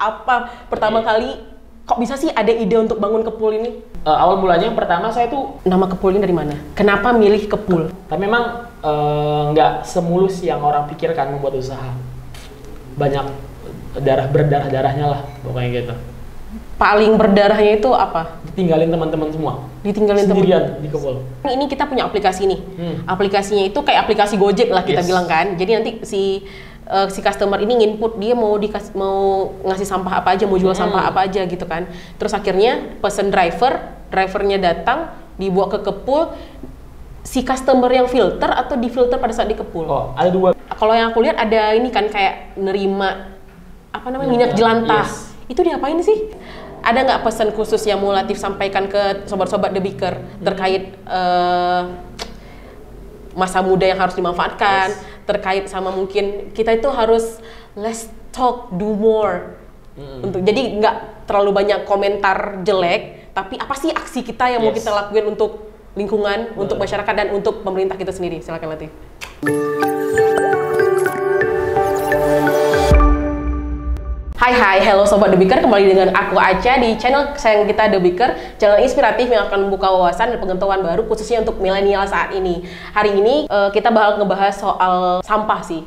Apa pertama kali kok bisa sih ada ide untuk bangun Kepul ini? Awal mulanya yang pertama saya tuh Nama Kepul ini dari mana? Kenapa milih Kepul? tapi memang nggak semulus yang orang pikirkan membuat usaha. Banyak berdarah-darahnya lah pokoknya gitu. Paling berdarahnya itu apa? Ditinggalin teman-teman semua. Ditinggalin Sendirian di Kepul. Ini kita punya aplikasi nih. Aplikasinya itu kayak aplikasi Gojek lah kita bilang kan. Jadi nanti si customer ini nginput dia mau ngasih sampah apa aja, mau jual sampah apa aja gitu kan. Terus akhirnya pesen drivernya datang, dibawa ke Kepul. Si customer yang filter atau difilter pada saat di Kepul? Oh, ada dua. Kalau yang aku lihat ada ini kan kayak nerima apa namanya minyak jelantah. Itu diapain sih? Ada nggak pesan khusus yang mau Latif sampaikan ke sobat-sobat The Beaker terkait masa muda yang harus dimanfaatkan, terkait sama mungkin kita itu harus let's talk, do more. Jadi nggak terlalu banyak komentar jelek, tapi apa sih aksi kita yang mau kita lakuin untuk lingkungan, untuk masyarakat dan untuk pemerintah kita sendiri. Silakan Latif. Hai, hello Sobat The Beaker, kembali dengan aku Aca di channel sayang kita The Beaker, channel inspiratif yang akan membuka wawasan dan pengetahuan baru khususnya untuk milenial saat ini. Hari ini kita bakal ngebahas soal sampah sih,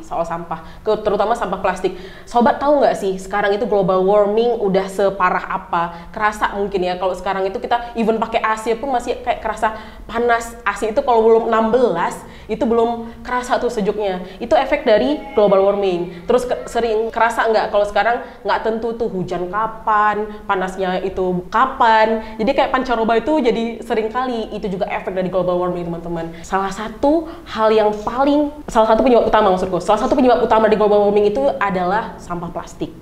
terutama sampah plastik. Sobat tahu nggak sih sekarang itu global warming udah separah apa? Kerasa mungkin ya kalau sekarang itu kita even pakai AC pun masih kayak kerasa panas. AC itu kalau belum 16 itu belum kerasa tuh sejuknya. Itu efek dari global warming. Terus sering kerasa nggak kalau sekarang nggak tentu tuh hujan kapan, panasnya itu kapan. Jadi kayak pancaroba itu jadi sering kali itu juga efek dari global warming teman-teman. Salah satu penyebab utama di global warming itu adalah sampah plastik.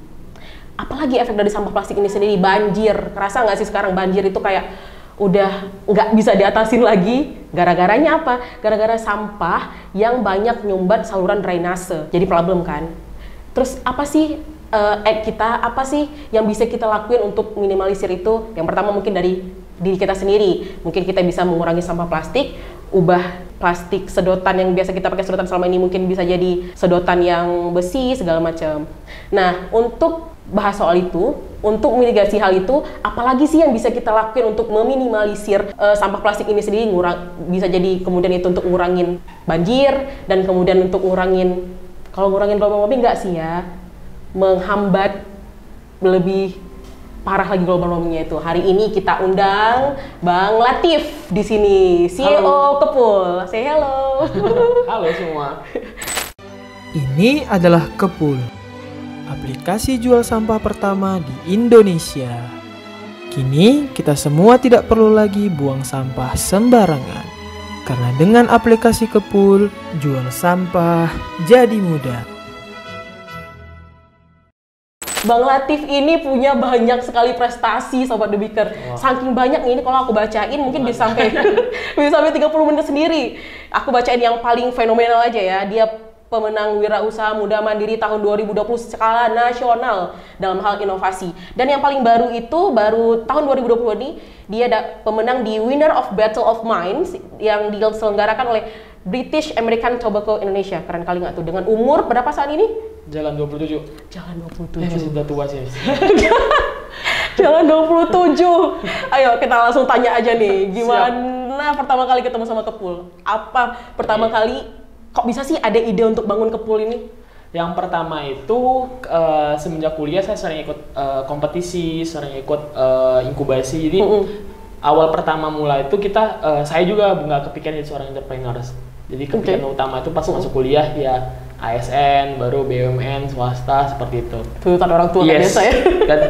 Apalagi efek dari sampah plastik ini sendiri, banjir. Kerasa nggak sih sekarang banjir itu kayak udah nggak bisa diatasin lagi? Gara-garanya apa? Gara-gara sampah yang banyak nyumbat saluran drainase. Jadi problem kan? Terus apa sih apa sih yang bisa kita lakuin untuk minimalisir itu? Yang pertama mungkin dari diri kita sendiri. Mungkin kita bisa mengurangi sampah plastik, ubah plastik sedotan yang biasa kita pakai sedotan selama ini mungkin bisa jadi sedotan yang besi segala macam. Nah, untuk bahas soal itu, untuk mitigasi hal itu, apalagi sih yang bisa kita lakuin untuk meminimalisir sampah plastik ini sendiri? Bisa jadi kemudian itu untuk ngurangin banjir dan kemudian untuk ngurangin global warming nggak sih ya? Menghambat lebih parah lagi global warmingnya itu. Hari ini kita undang Bang Latif di sini, CEO Kepul. Say hello. Halo semua. Ini adalah Kepul, aplikasi jual sampah pertama di Indonesia. Kini kita semua tidak perlu lagi buang sampah sembarangan. Karena dengan aplikasi Kepul, jual sampah jadi mudah. Bang Latif ini punya banyak sekali prestasi Sobat The Beaker. Saking banyak ini kalau aku bacain mungkin bisa sampai 30 menit sendiri. Aku bacain yang paling fenomenal aja ya. Dia pemenang Wirausaha Muda Mandiri tahun 2020 skala nasional dalam hal inovasi. Dan yang paling baru tahun 2020 ini dia pemenang di Winner of Battle of Minds yang diselenggarakan oleh British American Tobacco Indonesia. Keren kali nggak tuh? Dengan umur berapa saat ini? Jalan 27. Jalan 27. Masih udah tua sih. Jalan 27. Ayo kita langsung tanya aja nih, gimana pertama kali ketemu sama Kepul? Apa pertama kali kok bisa sih ada ide untuk bangun Kepul ini? Yang pertama itu semenjak kuliah saya sering ikut kompetisi, sering ikut inkubasi. Jadi awal pertama mulai itu saya juga nggak kepikiran jadi seorang entrepreneur. Jadi kepikiran utama itu pas masuk kuliah ya ASN, baru BUMN, swasta seperti itu. Tuntutan orang tua biasa ya.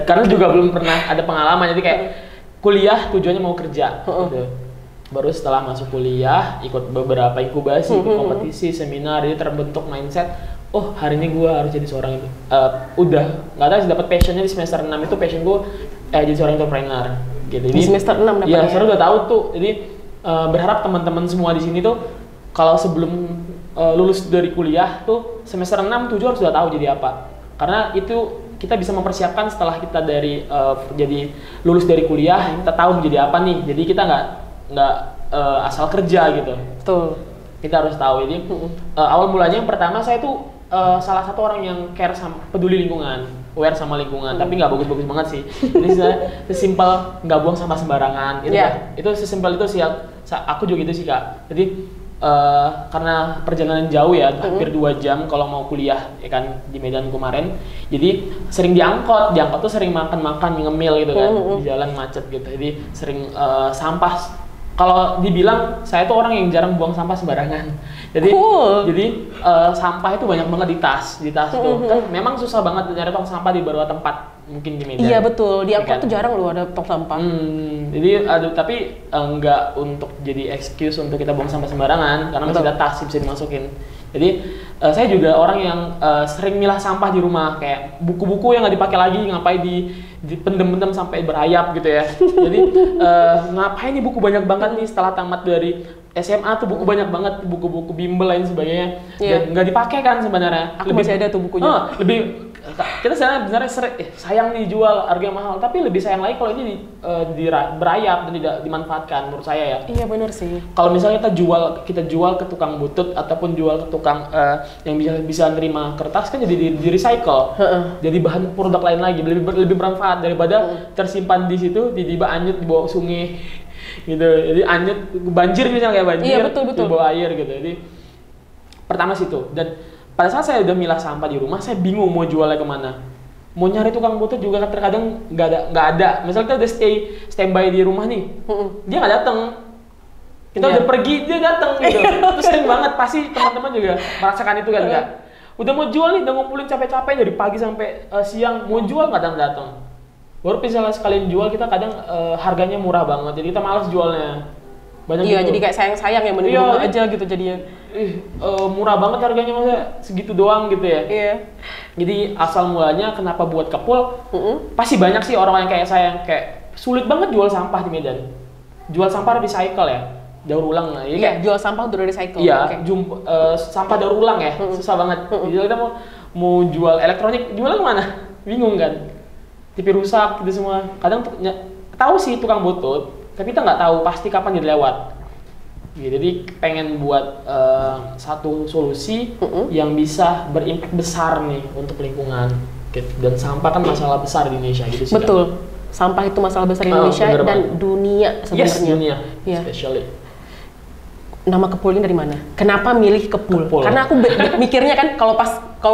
Karena juga belum pernah ada pengalaman, jadi kayak kuliah tujuannya mau kerja. Gitu. Baru setelah masuk kuliah ikut beberapa inkubasi, ikut kompetisi, seminar, jadi terbentuk mindset. Oh hari ini gue harus jadi seorang itu. Udah nggak tahu sih dapat passionnya di semester 6 itu passion gue jadi seorang entrepreneur. Gitu. Jadi, di semester 6 dapatnya? Iya, sekarang udah tahu tuh. Jadi berharap teman-teman semua di sini tuh kalau sebelum lulus dari kuliah tuh semester 6, 7 harus sudah tahu jadi apa. Karena itu kita bisa mempersiapkan setelah kita jadi lulus dari kuliah, kita tahu menjadi apa nih. Jadi kita nggak asal kerja gitu. Betul. Kita harus tahu. Jadi awal mulanya yang pertama saya tuh salah satu orang yang care sama peduli lingkungan. aware sama lingkungan, tapi nggak bagus-bagus banget sih. Jadi sesimpel nggak buang sampah sembarangan, gitu ya. Itu sesimpel itu sih. Aku juga gitu sih Kak. Jadi karena perjalanan jauh ya, hampir 2 jam kalau mau kuliah ya kan di Medan kemarin. Jadi sering diangkot tuh sering makan-makan ngemil gitu kan, di jalan macet gitu. Jadi sering sampah. Kalau dibilang saya tuh orang yang jarang buang sampah sembarangan. Jadi sampah itu banyak banget di tas tuh. Kan memang susah banget nyari tong sampah di beberapa tempat mungkin di Medan. Iya betul, di angkot tuh jarang loh ada tong sampah. Jadi tapi enggak untuk jadi excuse untuk kita buang sampah sembarangan karena masih ada tas bisa dimasukin. Jadi saya juga orang yang sering milah sampah di rumah, kayak buku-buku yang nggak dipakai lagi ngapain dipendem-pendem sampai berayap gitu ya. Jadi ngapain nih buku banyak banget nih setelah tamat dari SMA tuh buku banyak banget, buku-buku bimbel lain sebagainya, dan nggak dipakai kan sebenarnya. Aku masih ada tuh bukunya. Kita sebenarnya sayang nih jual harga mahal, tapi lebih sayang lagi kalau ini berayap dan tidak dimanfaatkan menurut saya ya. Iya benar sih. Kalau misalnya kita jual ke tukang butut ataupun jual ke tukang yang bisa nerima kertas kan jadi di recycle, jadi bahan produk lain lagi, lebih bermanfaat daripada tersimpan di situ tiba-tiba anyut dibawa sungai gitu. Jadi anyut banjir misalnya kayak banjir, betul. dibawa air gitu. Jadi pertama situ. Dan pada saat saya udah milah sampah di rumah, saya bingung mau jualnya kemana. Mau nyari tukang butut juga terkadang nggak ada. Misalnya kita udah standby di rumah nih, dia nggak datang. Kita udah pergi, dia datang gitu. Terus sering banget, pasti teman-teman juga merasakan itu kan nggak? Udah mau jual nih, udah ngumpulin capek-capek dari pagi sampai siang, mau jual nggak datang. Baru misalnya sekalian jual, kita kadang harganya murah banget, jadi kita malas jualnya. Banyak gitu. Jadi kayak sayang-sayang ya, mending rumah aja gitu jadinya. Murah banget harganya, masa segitu doang gitu ya. Iya. Jadi asal mulanya kenapa buat Kepul, pasti banyak sih orang yang kayak saya yang kayak sulit banget jual sampah di Medan. Jual sampah recycle ya, daur ulang. Jadi kayak jual sampah untuk recycle. Iya, sampah daur ulang ya, susah banget. Jadi kita mau jual elektronik, jualnya kemana? Bingung kan? TV rusak gitu semua. Kadang tahu sih tukang butut, tapi kita nggak tahu pasti kapan dia lewat. Jadi pengen buat satu solusi yang bisa berimpact besar nih untuk lingkungan. Dan sampah kan masalah besar di Indonesia gitu sih. Betul. Kan? Sampah itu masalah besar di Indonesia dan dunia sebenarnya. Yes, dunia. Especially. Nama Kepul ini dari mana? Kenapa milih Kepul? Karena aku mikirnya kan kalau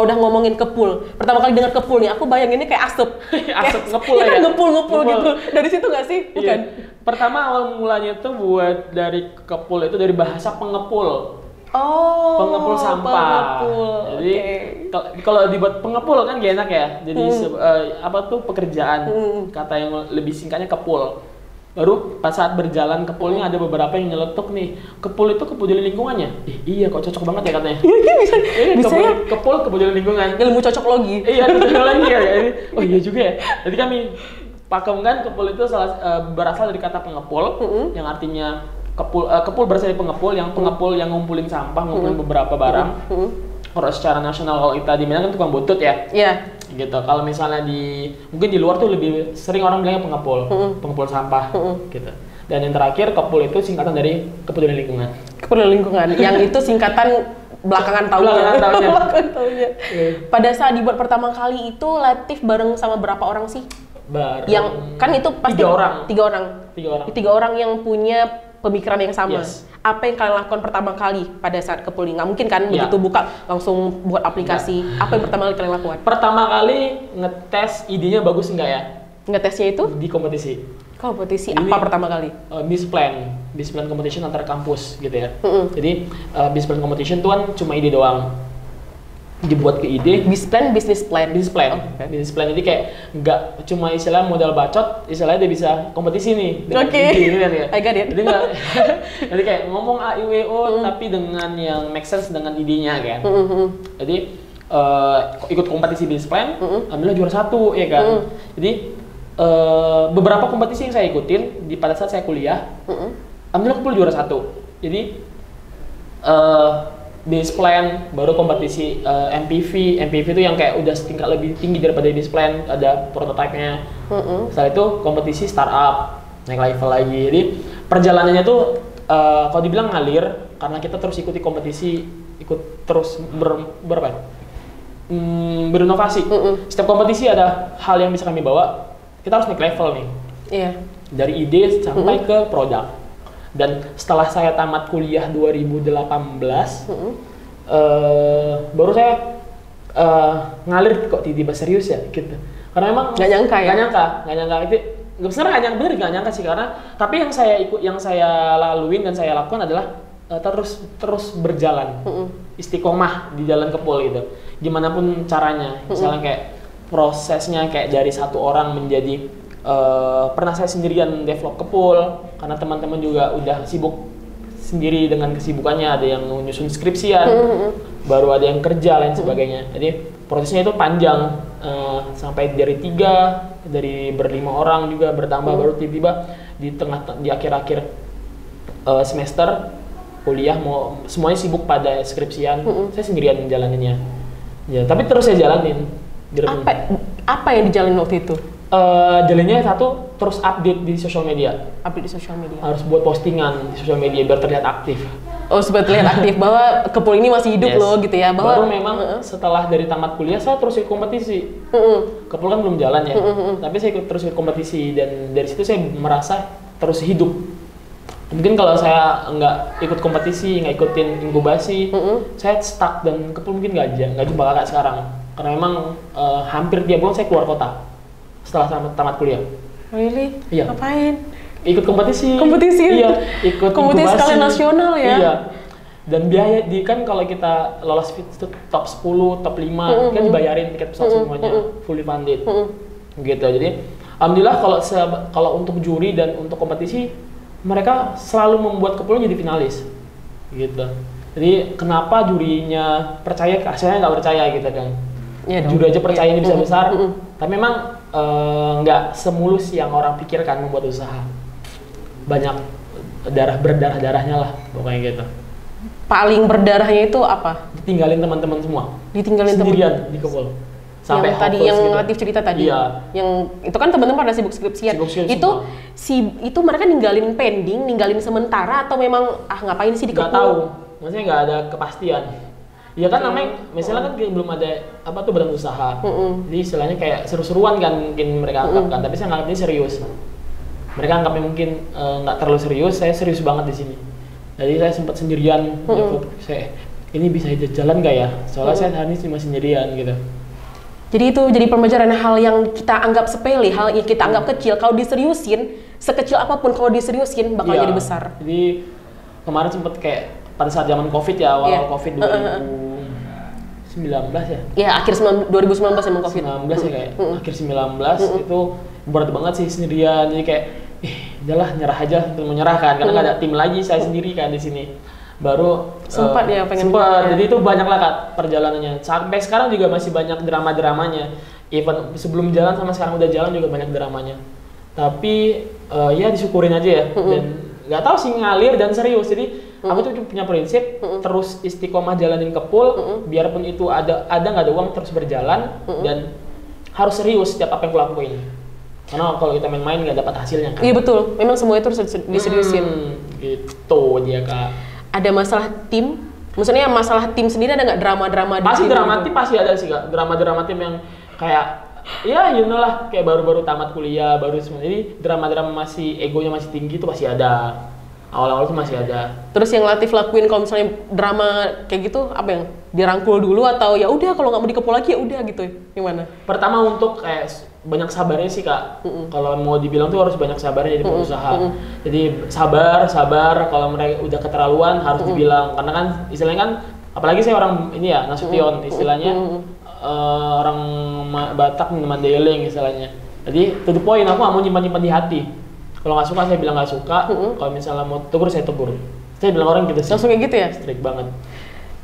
udah ngomongin Kepul, pertama kali dengar Kepul nih, aku bayanginnya kayak asap. Asap ngepul ya. Ngepul gitu. Dari situ nggak sih? Bukan. Iya. Pertama awal mulanya tuh buat dari Kepul itu dari bahasa pengepul. Oh. Pengepul sampah. Jadi kalau dibuat pengepul kan gak enak ya. Jadi pekerjaan. Kata yang lebih singkatnya Kepul. Baru pas saat berjalan Kepulnya ada beberapa yang nyeletuk nih, Kepul itu kepeduli lingkungannya. Iya kok cocok banget ya katanya. Bisa ya? Kepul kepeduli lingkungan. Ilmu cocoklogi. Iya, cocoklogi ya. Oh iya juga ya. Jadi kami pakemkan Kepul itu berasal dari kata pengepul, yang artinya kepul berasal dari pengepul, yang pengepul yang ngumpulin sampah, ngumpulin beberapa barang. Kalau secara nasional kalau kita di Medan kan tukang butut ya. Iya. Gitu. Kalau misalnya mungkin di luar tuh lebih sering orang bilangnya pengepul sampah gitu. Dan yang terakhir Kepul itu singkatan dari kepedulian lingkungan. Kepedulian lingkungan. Yang itu singkatan belakangan tahunnya. Pada saat dibuat pertama kali itu Latif bareng sama berapa orang sih? Yang kan itu pasti 3 orang. 3 orang yang punya pemikiran yang sama. Yes. Apa yang kalian lakukan pertama kali pada saat Kepul ini? Nggak mungkin kan begitu buka langsung buat aplikasi. Apa yang pertama kali kalian lakukan? Pertama kali ngetes idenya bagus enggak ya? Ngetesnya itu? Di kompetisi. Kompetisi ini, apa pertama kali? Business competition antar kampus gitu ya. Jadi business competition tuh kan cuma ide doang. Dibuat ke ide. Business plan. Business plan jadi kayak nggak cuma istilah modal bacot, istilahnya dia bisa kompetisi nih. Ide kan ya. I got it. Jadi jadi kayak ngomong A I W O tapi dengan yang make sense dengan idenya kan. Jadi ikut kompetisi business plan, alhamdulillah juara 1 ya kan. Jadi beberapa kompetisi yang saya ikutin pada saat saya kuliah, alhamdulillah Kepul juara 1. Jadi business plan, baru kompetisi MPV itu yang kayak udah setingkat lebih tinggi daripada business plan, ada prototipe-nya. Setelah itu kompetisi startup, naik level lagi. Jadi perjalanannya tuh kalau dibilang ngalir karena kita terus ikuti kompetisi, ikut terus berinovasi. Setiap kompetisi ada hal yang bisa kami bawa, kita harus naik level nih. Iya. Dari ide sampai ke produk. Dan setelah saya tamat kuliah 2018, baru saya ngalir kok tiba-tiba serius ya gitu. Karena emang nggak nyangka itu sebenarnya nggak nyangka sih, karena tapi yang saya laluin dan saya lakukan adalah terus berjalan, istiqomah di jalan ke pool gitu. Gimana pun caranya, misalnya kayak prosesnya kayak dari satu orang menjadi pernah saya sendirian develop ke pool karena teman-teman juga udah sibuk sendiri dengan kesibukannya, ada yang menyusun skripsian, baru ada yang kerja lain sebagainya. Jadi prosesnya itu panjang, sampai dari berlima orang juga bertambah, baru tiba-tiba di akhir-akhir semester kuliah semuanya sibuk pada skripsian, saya sendirian menjalaninnya. Ya, tapi terus saya jalanin. Apa yang dijalanin waktu itu? Jalannya satu, terus update di sosial media. Update di sosial media. Harus buat postingan di sosial media biar terlihat aktif. Oh, supaya terlihat aktif bahwa Kepul ini masih hidup loh gitu ya. Baru memang setelah dari tamat kuliah saya terus ikut kompetisi. Kepul kan belum jalan ya, tapi saya terus ikut kompetisi dan dari situ saya merasa terus hidup. Mungkin kalau saya nggak ikut kompetisi, nggak ikutin inkubasi, saya stuck dan Kepul mungkin nggak jumpa kakak sekarang. Karena memang hampir tiap bulan saya keluar kota setelah tamat kuliah. Really? Iya. Ngapain? Ikut kompetisi. Iya, ikut kompetisi inkubasi. skala nasional ya. Iya. Dan biaya kan kalau kita lolos top 10, top 5 kan dibayarin tiket pesawat semuanya, fully funded. Gitu. Jadi alhamdulillah kalau untuk juri dan untuk kompetisi mereka selalu membuat Kepul jadi finalis. Gitu. Jadi kenapa jurinya percaya, hasilnya nggak percaya gitu kan. Iya dong. Juri aja percaya ini bisa besar. Tapi memang nggak semulus yang orang pikirkan membuat usaha. Banyak berdarah-darahnya lah pokoknya gitu. Paling berdarahnya itu apa? Ditinggalin teman-teman semua. Ditinggalin sendirian di Kepul. Sampai yang tadi yang gitu. Latif cerita tadi. Iya. Yang itu kan teman-teman pada sibuk skripsian. Itu mereka ninggalin pending, ninggalin sementara atau memang ngapain sih di Kepul? Nggak tahu. Maksudnya nggak ada kepastian. Ya kan namanya, misalnya kan belum ada badan usaha. Jadi istilahnya kayak seru-seruan kan mungkin mereka anggap kan, tapi saya nganggapnya serius. Mereka anggapnya mungkin nggak terlalu serius, saya serius banget di sini. Jadi saya sempat sendirian, ini bisa jalan nggak ya? Soalnya saya hari ini cuma sendirian gitu. Jadi itu jadi pembelajaran hal yang kita anggap sepele, hal yang kita anggap kecil. Kalau diseriusin, sekecil apapun kalau diseriusin bakal jadi besar. Jadi kemarin sempat kayak pada saat zaman COVID ya, awal COVID 2019 ya? Iya, akhir 2019 emang COVID. 19 ya kayak, akhir 19 itu berat banget sih sendirian, jadi kayak, udahlah nyerah aja, menyerahkan, karena nggak ada tim lagi, saya sendiri kan di sini. Baru sempat ya pengen jadi itu banyak lah Kak perjalanannya. Sampai sekarang juga masih banyak drama-dramanya. Even sebelum jalan sama sekarang udah jalan juga banyak dramanya. Tapi ya disyukurin aja ya. Dan nggak tahu sih ngalir dan serius. Jadi aku tuh punya prinsip terus istiqomah jalanin Kepul, biarpun itu ada nggak ada uang terus berjalan dan harus serius setiap apa yang aku lakuin. Karena kalau kita main-main nggak dapat hasilnya kan. Iya betul, memang semua itu harus diseriusin. Gitu dia Kak. Ada masalah tim? Maksudnya masalah tim sendiri ada nggak drama-drama di pasti sini? Drama tim pasti ada sih Kak. Drama tim yang kayak ya you know lah, kayak baru-baru tamat kuliah, baru semua. Jadi drama masih egonya masih tinggi itu pasti ada. Awal-awal itu masih ada. Terus yang Latif lakuin kalau misalnya drama kayak gitu apa yang dirangkul dulu atau ya udah kalau nggak mau di Kepul lagi ya udah gitu? Gimana? Pertama untuk kayak banyak sabarnya sih Kak. Kalau mau dibilang tuh harus banyak sabarnya jadi pengusaha. Jadi sabar kalau mereka udah keterlaluan harus dibilang, karena kan istilahnya kan apalagi saya orang ini ya Nasution istilahnya orang Batak minum Mandailing istilahnya. Jadi to the point, aku nggak mau nyimpan di hati. Kalau nggak suka saya bilang nggak suka. Kalau misalnya mau tegur saya tegur. Saya bilang orang gitu sih. Langsung kayak gitu ya? Strict banget.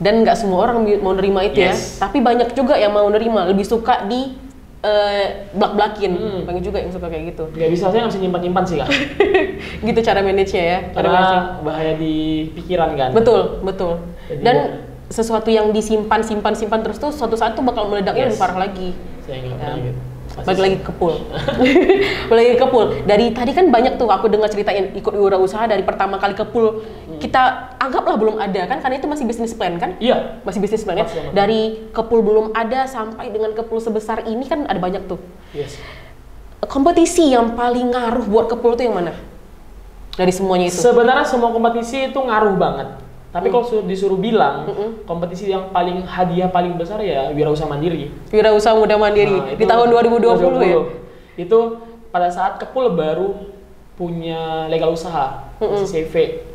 Dan nggak semua orang mau nerima itu ya. Tapi banyak juga yang mau nerima, lebih suka di blak-blakin. Banyak juga yang suka kayak gitu. Nggak bisa, saya nggak bisa nyimpan sih Kak. Gitu cara manage-nya ya? Karena bahaya di pikiran kan. Betul. Jadi, dan sesuatu yang disimpan terus tuh suatu saat tuh bakal meledaknya lebih parah lagi. Saya nggak pernah gitu. Balik lagi ke Kepul. Balik lagi ke Kepul. Dari tadi kan banyak tuh aku dengar ceritain ikut wirausaha dari pertama kali Kepul. Kita anggaplah belum ada kan, karena itu masih bisnis plan kan? Iya. Masih bisnis plan ya. Dari Kepul belum ada sampai dengan Kepul sebesar ini kan ada banyak tuh. Yes. Kompetisi yang paling ngaruh buat Kepul tuh yang mana? Dari semuanya itu? Sebenarnya semua kompetisi itu ngaruh banget. Tapi kalau disuruh bilang, kompetisi yang paling hadiah paling besar ya Wirausaha Mandiri. Wirausaha Muda Mandiri di tahun 2020 ya? Itu pada saat Kepul baru punya legal usaha, CV.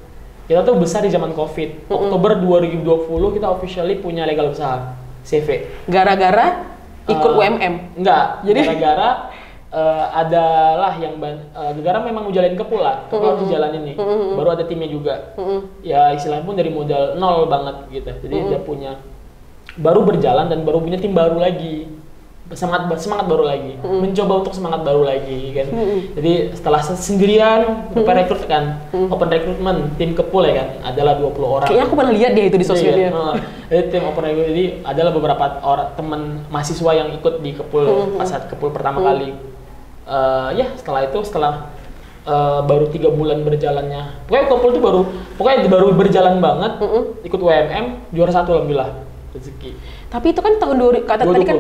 Kita tuh besar di zaman COVID. Oktober 2020 kita officially punya legal usaha, CV. Gara-gara ikut UMM? Enggak, jadi gara-gara adalah yang negara memang mau jalanin Kepul lah, Kepul harus jalanin nih, baru ada timnya juga, ya istilahnya pun dari modal nol banget gitu, jadi udah punya, baru berjalan dan baru punya tim baru lagi, semangat baru lagi, mencoba untuk semangat baru lagi kan, jadi setelah sendirian rekrut kan, open recruitment tim Kepul ya kan, adalah 20 orang. Kayaknya aku pernah lihat dia itu di sosialnya. Jadi tim open recruitment, jadi adalah beberapa orang teman mahasiswa yang ikut di Kepul pas saat Kepul pertama kali. Ya setelah baru 3 bulan berjalannya, pokoknya Kepul tuh baru berjalan banget, ikut WMM juara 1 alhamdulillah, rezeki. Tapi itu kan tahun tadi kan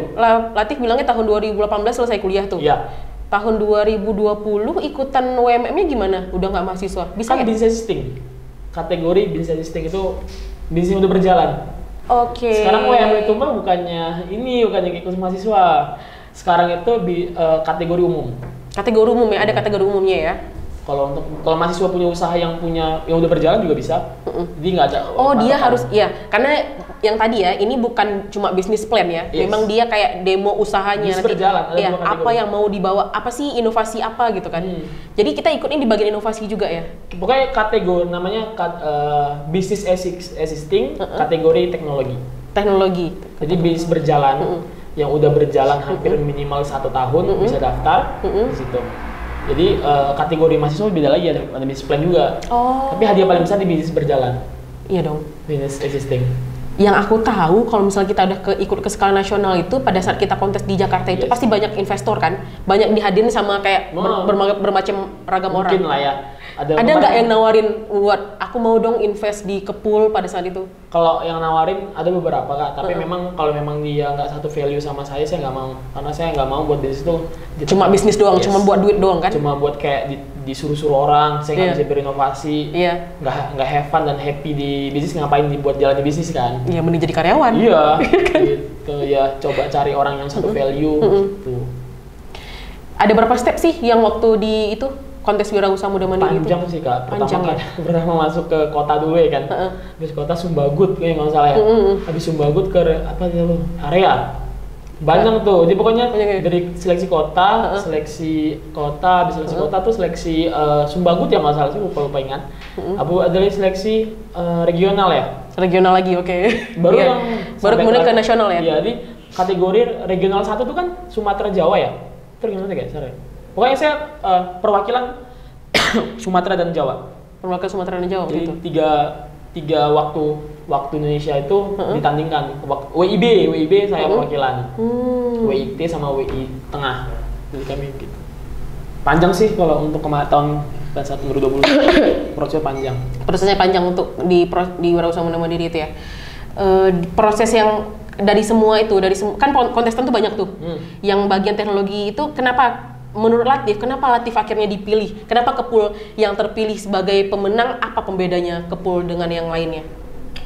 Latif bilangnya tahun 2018 selesai kuliah tuh. Iya. Tahun 2020 ikutan WMM-nya gimana? Udah nggak mahasiswa? Bisa kan ya? business assisting, kategori business assisting itu bisnis udah berjalan. Oke. Sekarang WMM itu mah bukannya ikut mahasiswa. Sekarang itu kategori umum. Kategori umum ya, ada kategori umumnya ya. Kalau mahasiswa punya usaha yang udah berjalan juga bisa. Jadi nggak ada. Oh, dia harus ya, karena yang tadi ya, ini bukan cuma bisnis plan ya. Yes. Memang dia kayak demo usahanya bisnis nanti. Berjalan, ada ya, dua kategori. apa yang mau dibawa, apa sih inovasi apa gitu kan. Jadi kita ikutnya di bagian inovasi juga ya. Pokoknya kategori namanya business assisting, kategori teknologi. Teknologi. Jadi bisnis berjalan. Yang udah berjalan hampir minimal 1 tahun bisa daftar di situ. Jadi kategori mahasiswa beda lagi, ada bisnis plan juga. Oh. Tapi hadiah paling besar di bisnis berjalan. Iya dong. Business existing. Yang aku tahu kalau misalnya kita udah ikut ke skala nasional itu pada saat kita kontes di Jakarta itu pasti banyak investor kan, banyak dihadirin sama kayak bermacam ragam orang. Mungkin lah ya. Ada nggak yang nawarin buat aku mau dong invest di Kepul pada saat itu? Kalau yang nawarin ada beberapa Kak, tapi memang kalau memang dia nggak satu value sama saya nggak mau, karena saya nggak mau buat bisnis itu cuma bisnis doang, cuma buat duit doang kan? Cuma buat kayak disuruh-suruh orang, saya nggak bisa berinovasi, nggak have fun dan happy di bisnis, ngapain dibuat jalan di bisnis kan? Iya, mending jadi karyawan. Iya, gitu ya, coba cari orang yang satu value. Gitu. Ada berapa step sih yang waktu di itu? Kontes Wirausaha Muda Mandiri panjang itu? Sih Kak, pertama masuk ke kota dulu ya kan, habis kota Sumbagut kayak nggak salah ya, habis Sumbagut ke apa itu area, banyak tuh, jadi pokoknya dari seleksi kota, habis seleksi kota tuh seleksi Sumbagut ya nggak salah sih, lupa ingat, ada seleksi regional ya, regional lagi, oke. Baru kemudian ke nasional ya? Iya, jadi kategori regional 1 tuh kan Sumatera Jawa ya, terus gimana guys, sorry. Pokoknya saya perwakilan Sumatera dan Jawa. Perwakilan Sumatera dan Jawa. Jadi gitu. tiga waktu Indonesia itu ditandingkan. WIB saya perwakilan. WIT sama WI tengah. Jadi kami gitu. Panjang sih kalau untuk tahun 2020. Prosesnya panjang. Prosesnya panjang untuk di Wirausaha Muda Mandiri itu ya. Proses yang dari semua itu, kan kontestan tuh banyak tuh. Yang bagian teknologi itu kenapa? Menurut Latif, kenapa Latif akhirnya dipilih? Kenapa Kepul yang terpilih sebagai pemenang? Apa pembedanya Kepul dengan yang lainnya?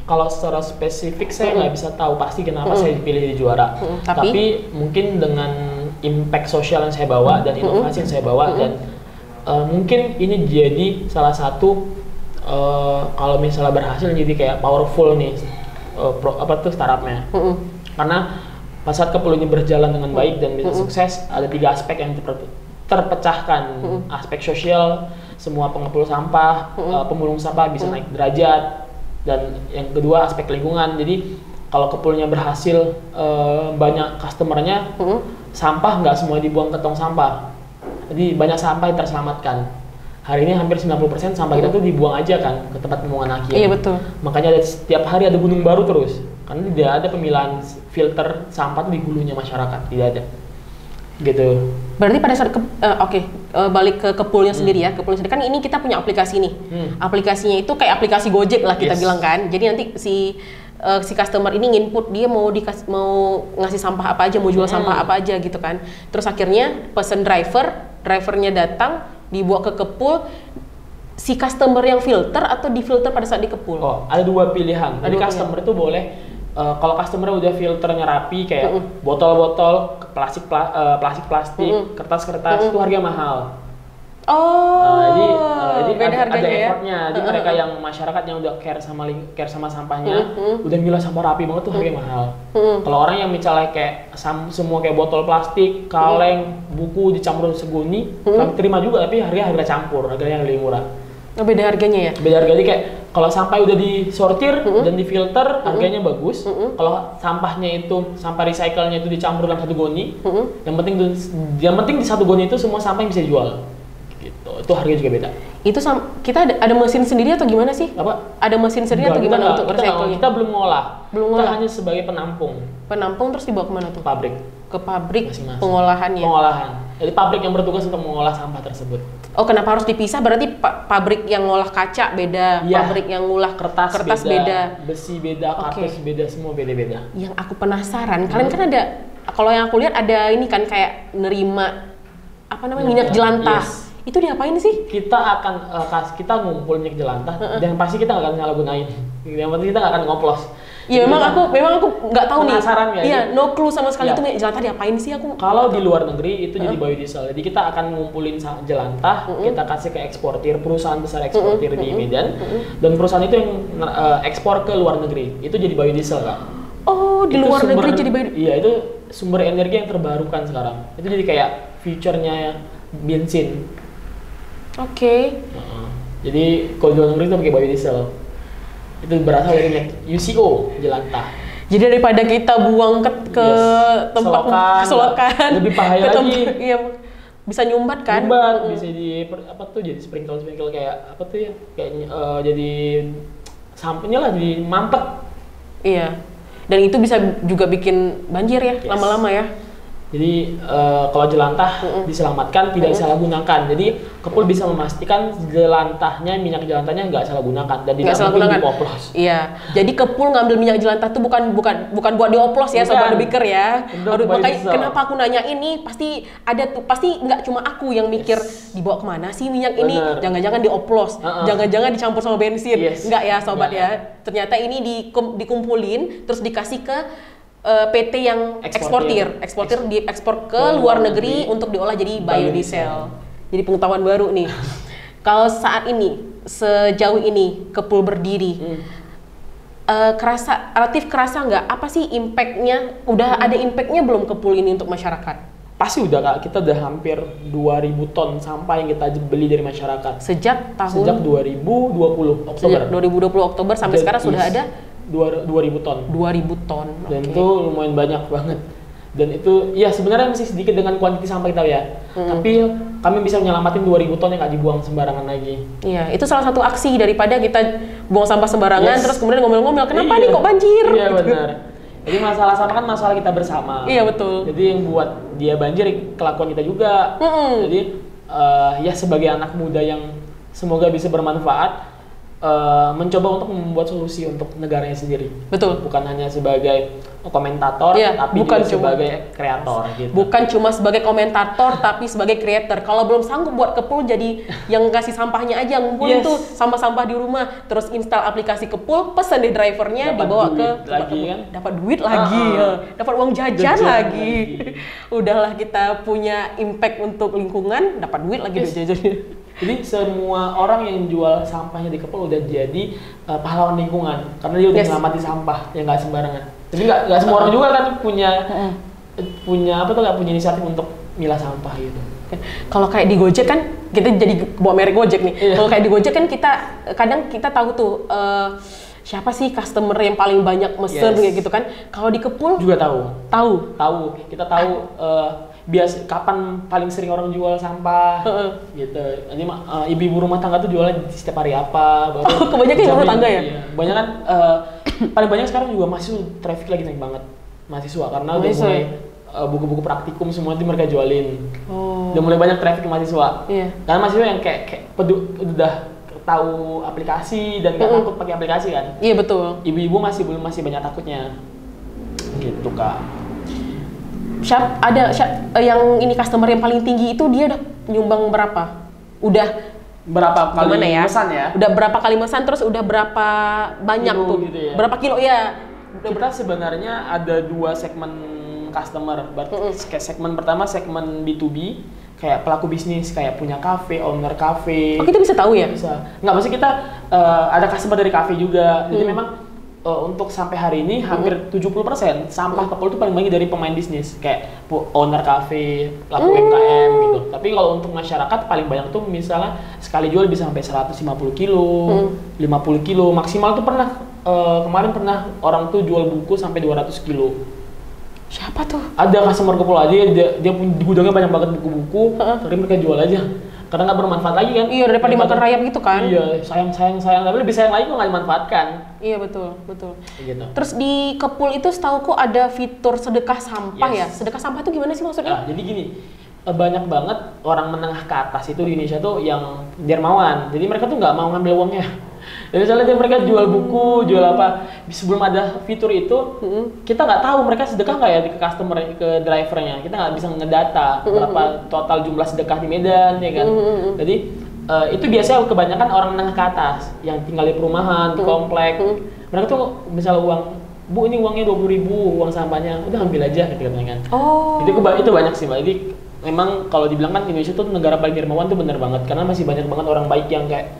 Kalau secara spesifik saya nggak bisa tahu pasti kenapa saya dipilih jadi juara. Tapi mungkin dengan impact sosial yang saya bawa dan inovasi yang saya bawa dan mungkin ini jadi salah satu kalau misalnya berhasil jadi kayak powerful nih startupnya. Karena pas saat Kepul ini berjalan dengan baik dan bisa sukses, ada 3 aspek yang terpecahkan. Aspek sosial, semua pengepul sampah, pemulung sampah bisa naik derajat, dan yang kedua aspek lingkungan. Jadi kalau Kepulnya berhasil, banyak customernya, sampah nggak semua dibuang ke tong sampah. Jadi banyak sampah yang terselamatkan. Hari ini hampir 90% sampah kita tuh dibuang aja kan ke tempat pembuangan akhir. Iya betul. Makanya setiap hari ada gunung baru terus. Karena tidak ada pemilahan filter sampah di hulunya masyarakat, tidak ada. gitu. Berarti pada saat balik ke Kepulnya sendiri ya. Kepulnya sendiri kan ini kita punya aplikasi nih. Aplikasinya itu kayak aplikasi Gojek lah kita bilang kan. Jadi nanti si customer ini nginput dia mau ngasih sampah apa aja, mau jual sampah apa aja gitu kan. Terus akhirnya pesen drivernya datang, dibawa ke Kepul. Si customer yang filter atau difilter pada saat di Kepul? Oh, ada dua pilihan. Jadi customer itu boleh kalau customer udah filternya rapi kayak botol-botol, plastik, kertas-kertas itu harga mahal. Jadi beda ada harganya ya? effortnya. Jadi mereka yang masyarakat yang udah care sama sampahnya, udah milah sampah rapi banget tuh harga mahal. Kalau orang yang misalnya kayak semua kayak botol plastik, kaleng, buku dicampur seguni, kami terima juga tapi harga campur, harganya yang lebih murah. Beda harganya ya? Beda harganya kayak kalau sampah udah disortir dan difilter harganya bagus. Kalau sampahnya itu sampah recycle-nya itu dicampur dalam satu goni, yang penting di satu goni itu semua sampah yang bisa dijual. Gitu. Itu harganya juga beda. Itu kita ada mesin sendiri atau gimana sih? Apa? Ada mesin sendiri atau gimana untuk recycle-nya? Kita belum ngolah. Kita hanya sebagai penampung. Penampung terus dibawa kemana tuh? Pabrik. Ke pabrik Masing-masing. pengolahannya. Pengolahan. Jadi pabrik yang bertugas untuk mengolah sampah tersebut. Oh, kenapa harus dipisah? Berarti pabrik yang ngolah kaca beda, pabrik yang ngolah kertas beda, besi beda, kartus beda, semua beda-beda. Yang aku penasaran, kalian kan ada, kalau yang aku lihat ada ini kan kayak nerima minyak jelantah. Yes. Itu diapain sih? Kita akan kita ngumpul minyak jelantah dan pasti kita nggak akan nyalahgunain. Yang penting kita nggak akan ngoplos. Iya, memang aku nggak tahu nih. Penasaran nggak? Iya, no clue sama sekali itu minyak jelantah diapain sih aku. Kalau di luar negeri itu jadi biodiesel. Jadi kita akan ngumpulin jelantah, kita kasih ke eksportir, perusahaan besar eksportir di Medan, dan perusahaan itu yang ekspor ke luar negeri. Itu jadi biodiesel, Kak. Oh, di luar negeri jadi biodiesel. Iya, itu sumber energi yang terbarukan sekarang. Itu jadi kayak future-nya bensin. Oke. Jadi kalau di luar negeri itu pakai biodiesel. Itu berasal dari minyak UCO jelantah. Jadi daripada kita buang ke tempat keselokan, lebih bahaya lagi. Iya, bisa nyumbat kan? Nyumbat, bisa jadi sprinkle kayak apa tuh ya? Kayak jadi sampahnya lah jadi mampet. Iya. Dan itu bisa juga bikin banjir ya, lama-lama ya. Jadi kalau jelantah diselamatkan, tidak disalahgunakan. Jadi Kepul bisa memastikan minyak jelantahnya nggak salah gunakan dan tidak mungkin dioplos. Iya. Jadi Kepul ngambil minyak jelantah itu bukan buat dioplos ya, sobat Debiker ya. Makanya kenapa aku nanya ini pasti nggak cuma aku yang mikir dibawa kemana sih minyak ini? Jangan-jangan dioplos, jangan-jangan dicampur sama bensin. Nggak ya, sobat ya. Ternyata ini dikumpulin terus dikasih ke PT yang eksportir diekspor ke luar negeri untuk diolah jadi biodiesel. Jadi pengetahuan baru nih. Kalau saat ini, sejauh ini Kepul berdiri, relatif kerasa nggak? Apa sih impactnya? Udah ada impactnya belum Kepul ini untuk masyarakat? Pasti udah, Kak. Kita udah hampir 2000 ton sampah yang kita beli dari masyarakat. Sejak 2020 Oktober. Sejak 2020 Oktober sampai sekarang sudah ada 2000 ton. 2000 ton. Dan itu lumayan banyak banget. Dan itu ya sebenarnya masih sedikit dengan kuantiti sampah kita ya. Tapi kami bisa menyelamatin 2000 ton yang nggak dibuang sembarangan lagi. Iya, itu salah satu aksi daripada kita buang sampah sembarangan terus kemudian ngomel-ngomel kenapa nih kok banjir? Iya benar. Jadi masalah sampah kan masalah kita bersama. Iya betul. Jadi yang buat dia banjir kelakuan kita juga. Jadi ya sebagai anak muda yang semoga bisa bermanfaat, mencoba untuk membuat solusi untuk negaranya sendiri. Betul. Bukan hanya sebagai komentator, tapi bukan juga sebagai kreator. Gitu. Bukan cuma sebagai komentator, tapi sebagai kreator. Kalau belum sanggup buat Kepul, jadi yang kasih sampahnya aja, ngumpulin tuh sampah-sampah di rumah, terus install aplikasi Kepul, pesan di drivernya, dibawa ke dapat duit lagi, dapat uang jajan lagi. Udahlah kita punya impact untuk lingkungan, dapat duit lagi duit jajannya. Jadi semua orang yang jual sampahnya di Kepul udah jadi pahlawan lingkungan karena dia udah menyelamatkan sampah yang nggak sembarangan. Jadi nggak semua orang juga kan punya inisiatif untuk milah sampah gitu. Kalau kayak di Gojek kan kita jadi bawa merek Gojek nih. Kalau kayak di Gojek kan kadang kita tahu tuh siapa sih customer yang paling banyak mesen kayak gitu kan. Kalau di Kepul juga tahu. Kita tahu kapan paling sering orang jual sampah gitu. Nanti ibu-ibu rumah tangga tuh jualnya setiap hari apa. Kebanyakan ibu rumah tangga ya? Iya. Banyak kan paling banyak sekarang juga mahasiswa, traffic lagi naik banget mahasiswa karena udah mulai buku-buku praktikum semua itu mereka jualin. Oh. Udah mulai banyak traffic mahasiswa. Iya. Karena mahasiswa yang kayak udah tahu aplikasi dan nggak takut pakai aplikasi kan. Iya betul. Ibu-ibu masih banyak takutnya. Gitu Kak. Yang ini customer yang paling tinggi itu dia udah nyumbang berapa? Udah Berapa kali gimana ya? pesan ya? Udah berapa kali pesan, terus udah berapa banyak Kilo tuh? gitu ya? Berapa kilo ya? Kita sebenarnya ada 2 segmen customer. Kayak segmen pertama segmen B2B, kayak pelaku bisnis, kayak punya kafe, owner kafe. Oh, kita bisa tahu ya? Bisa. Nggak, maksudnya kita ada customer dari kafe juga. Jadi memang untuk sampai hari ini hampir 70% sampah kepul itu paling banyak dari pemain bisnis, kayak owner kafe, pelaku UMKM gitu. Tapi kalau untuk masyarakat paling banyak tuh misalnya sekali jual bisa sampai 150 kilo, 50 kilo, maksimal tuh pernah kemarin pernah orang tuh jual buku sampai 200 kilo. Siapa tuh? Ada customer kepul aja, dia punya di gudangnya banyak banget buku-buku, tapi mereka jual aja. Karena nggak bermanfaat lagi kan? Iya, daripada dimakan rayap gitu kan? Iya, sayang, tapi lebih sayang lagi kok nggak dimanfaatkan. Iya betul. Gitu. Terus di Kepul itu setahuku ada fitur sedekah sampah ya? Yes. Sedekah sampah itu gimana sih maksudnya? Nah, jadi gini, banyak banget orang menengah ke atas itu di Indonesia tuh yang dermawan. Jadi mereka tuh nggak mau ngambil uangnya. Jadi misalnya mereka jual buku, jual apa, sebelum ada fitur itu, kita nggak tahu mereka sedekah nggak ya ke customer, ke drivernya. Kita nggak bisa ngedata berapa total jumlah sedekah di Medan, ya kan. Jadi itu biasanya kebanyakan orang menengah ke atas yang tinggal di perumahan, di komplek. Mereka tuh misalnya uang, Bu ini uangnya 20.000, uang sampahnya, udah ambil aja gitu kan. Oh. Itu banyak sih Mbak. Jadi memang kalau dibilang kan Indonesia tuh negara paling dermawan tuh bener banget, karena masih banyak banget orang baik yang kayak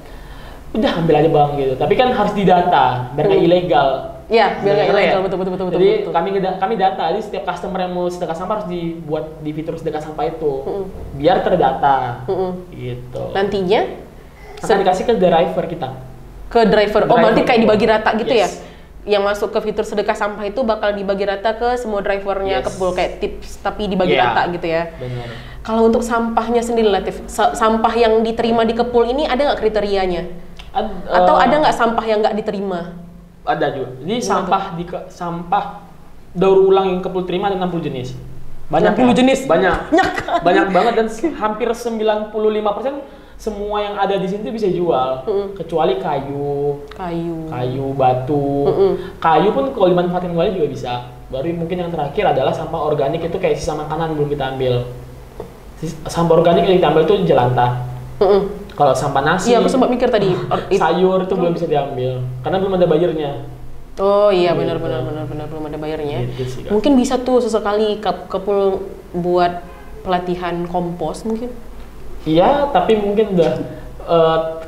udah ambil aja bang gitu. Tapi kan harus didata biar nggak ilegal. Iya, biar nggak ilegal, Ya? betul. Jadi kami data, jadi setiap customer yang mau sedekah sampah harus dibuat di fitur sedekah sampah itu, biar terdata. Gitu. Nantinya akan dikasih ke driver kita. ke driver. Oh, berarti kayak dibagi rata gitu Yes. ya? Yang masuk ke fitur sedekah sampah itu bakal dibagi rata ke semua drivernya Yes. Kepul, kayak tips tapi dibagi Iya. rata gitu ya. Benar. Kalau untuk sampahnya sendiri Latif, sampah yang diterima di Kepul ini ada nggak kriterianya? Atau ada nggak sampah yang nggak diterima? Ada juga. Jadi sampah daur ulang yang Kepul terima ada 60 jenis. 60 jenis? Banyak. Banyak banget, dan hampir 95% semua yang ada di sini tuh bisa jual. Kecuali kayu, batu. Kayu pun kalau dimanfaatkan kembali juga bisa. Baru mungkin yang terakhir adalah sampah organik, itu kayak sisa makanan belum kita ambil. Sampah organik yang kita ambil tuh jelantah. Kalau sampah nasi, Iya, aku sempat mikir tadi. sayur itu belum bisa diambil karena belum ada bayarnya. Oh iya, benar belum ada bayarnya. Gitu sih, Kak. Mungkin bisa tuh sesekali Kepul buat pelatihan kompos mungkin. Iya, tapi mungkin udah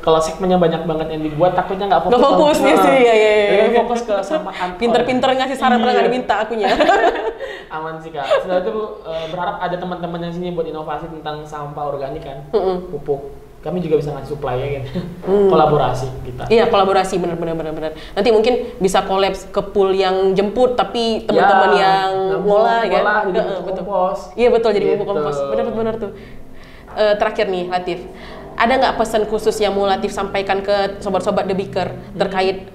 kalau segmennya banyak banget yang dibuat, takutnya nggak fokus. Nggak fokus ya sih, iya. Jadi fokus ke sampah kantor. Pinter-pinter ngasih saran pernah nggak diminta akunya. Aman sih Kak. Setelah itu berharap ada teman-teman yang sini buat inovasi tentang sampah organik kan, pupuk. Kami juga bisa ngasih supply ya kan. Kolaborasi kita. Iya, kolaborasi benar. Nanti mungkin bisa collab Kepul yang jemput tapi teman-teman yang ngolah kan. Jadi pupuk kompos. Iya betul, jadi Gitu. pupuk kompos. Benar tuh. Terakhir nih Latif, ada nggak pesan khusus yang mau Latif sampaikan ke sobat-sobat The Beaker terkait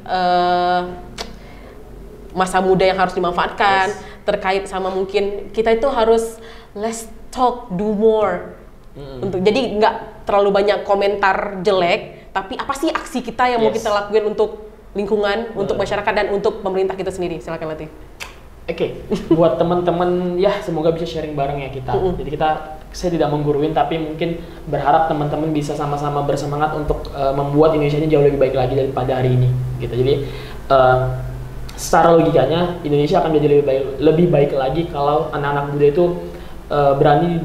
masa muda yang harus dimanfaatkan, terkait sama mungkin kita itu harus less talk, do more. Untuk jadi nggak terlalu banyak komentar jelek, tapi apa sih aksi kita yang mau kita lakuin untuk lingkungan, untuk masyarakat dan untuk pemerintah kita sendiri? Silakan Latif. Oke, buat teman-teman ya semoga bisa sharing bareng ya kita. Jadi saya tidak mengguruin, tapi mungkin berharap teman-teman bisa sama-sama bersemangat untuk membuat Indonesia ini jauh lebih baik lagi daripada hari ini. Gitu. Jadi secara logikanya Indonesia akan menjadi lebih baik lagi kalau anak-anak muda itu berani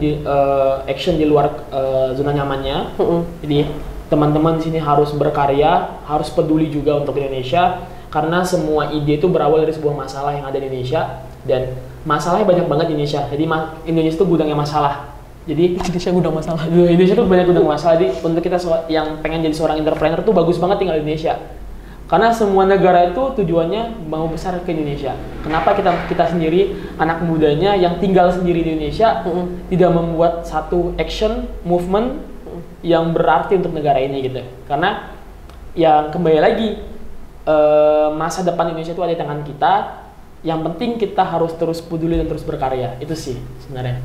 action di luar zona nyamannya. Jadi teman-teman di sini harus berkarya, harus peduli juga untuk Indonesia. Karena semua ide itu berawal dari sebuah masalah yang ada di Indonesia, dan masalahnya banyak banget di Indonesia. Jadi Indonesia itu gudangnya masalah. Jadi Indonesia gudang masalah. Indonesia tuh banyak gudang masalah. Jadi untuk kita yang pengen jadi seorang entrepreneur tuh bagus banget tinggal di Indonesia. Karena semua negara itu tujuannya mau besar ke Indonesia. Kenapa kita sendiri anak mudanya yang tinggal sendiri di Indonesia tidak membuat satu action movement yang berarti untuk negara ini gitu? Karena yang kembali lagi, masa depan Indonesia itu ada di tangan kita. yang penting kita harus terus peduli dan terus berkarya. Itu sih sebenarnya.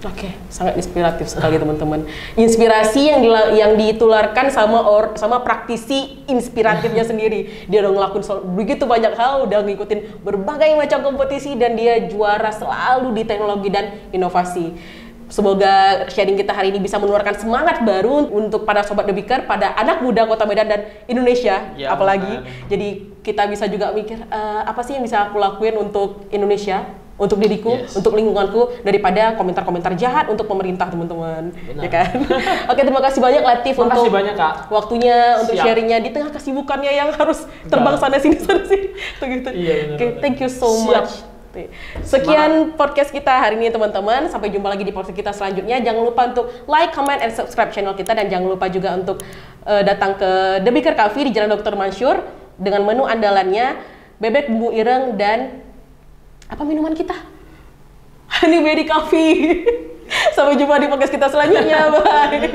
Oke, sangat inspiratif sekali teman-teman. Inspirasi yang ditularkan sama praktisi inspiratifnya sendiri. Dia udah ngelakuin begitu banyak hal, udah ngikutin berbagai macam kompetisi dan dia juara selalu di teknologi dan inovasi. Semoga sharing kita hari ini bisa menularkan semangat baru untuk para sobat The Beaker, pada anak muda Kota Medan dan Indonesia ya, apalagi. Jadi kita bisa juga mikir apa sih yang bisa aku lakuin untuk Indonesia, untuk diriku, untuk lingkunganku, daripada komentar-komentar jahat untuk pemerintah, teman-teman. Ya kan? Oke, terima kasih banyak Latif untuk banyak, Kak. Waktunya untuk sharingnya di tengah kesibukannya yang harus terbang sana sini. Gitu. Oke, thank you so much. Sekian podcast kita hari ini teman-teman. Sampai jumpa lagi di podcast kita selanjutnya. Jangan lupa untuk like, comment, and subscribe channel kita. Dan jangan lupa juga untuk datang ke The Beaker Coffee di Jalan Dr. Mansur dengan menu andalannya bebek bumbu ireng dan apa minuman kita? Honey Berry Coffee. Sampai jumpa di podcast kita selanjutnya. Bye.